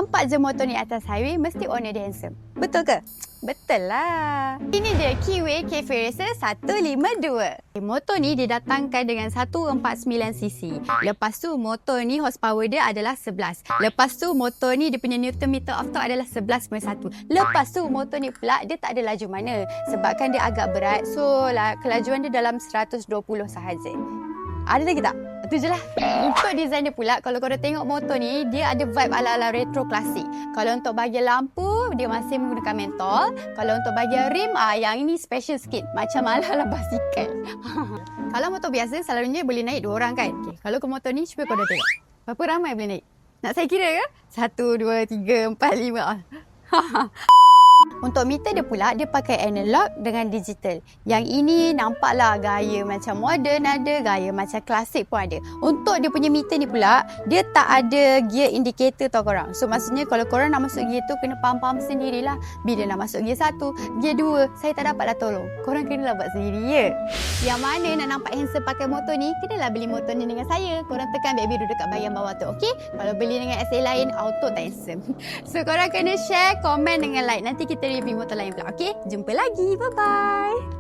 nampak je motor ni atas highway, mesti owner dia handsome. Betul ke? Betul lah. Ini dia Kiwi Cafe Racer 152. Motor ni didatangkan dengan 149cc. Lepas tu motor ni horsepower dia adalah 11. Lepas tu motor ni dia punya Newton meter of torque adalah 11.1. Lepas tu motor ni pula dia tak ada laju mana. Sebabkan dia agak berat. So kelajuan dia dalam 120 sahaja. Ada lagi tak? Itu je lah. Untuk design dia pula, kalau korang tengok motor ni, dia ada vibe ala-ala retro klasik. Kalau untuk bahagian lampu, dia masih menggunakan mentol. Kalau untuk bahagian rim, yang ini special sikit. Macam ala-ala basikal. Kalau motor biasa, selalunya boleh naik 2 orang kan? Okay. Kalau ke motor ni, cuba korang tengok. Berapa ramai boleh naik? Nak saya kira ke? 1, 2, 3, 4, 5. Untuk meter dia pula, dia pakai analog dengan digital. Yang ini nampaklah gaya macam moden ada, gaya macam klasik pun ada. Untuk dia punya meter ni pula, dia tak ada gear indicator tau korang. So maksudnya kalau korang nak masuk gear tu, kena faham-faham sendirilah. Bila nak masuk gear 1, gear 2, saya tak dapatlah tolong. Korang kenalah buat sendiri ya. Yang mana nak nampak handsome pakai motor ni, kenalah beli motor ni dengan saya. Korang tekan beg biru dekat bahagian bawah tu, okey? Kalau beli dengan SA lain, auto tak handsome. So korang kena share, komen dengan like. Nanti kita review motor lain pula. Okey? Jumpa lagi. Bye-bye.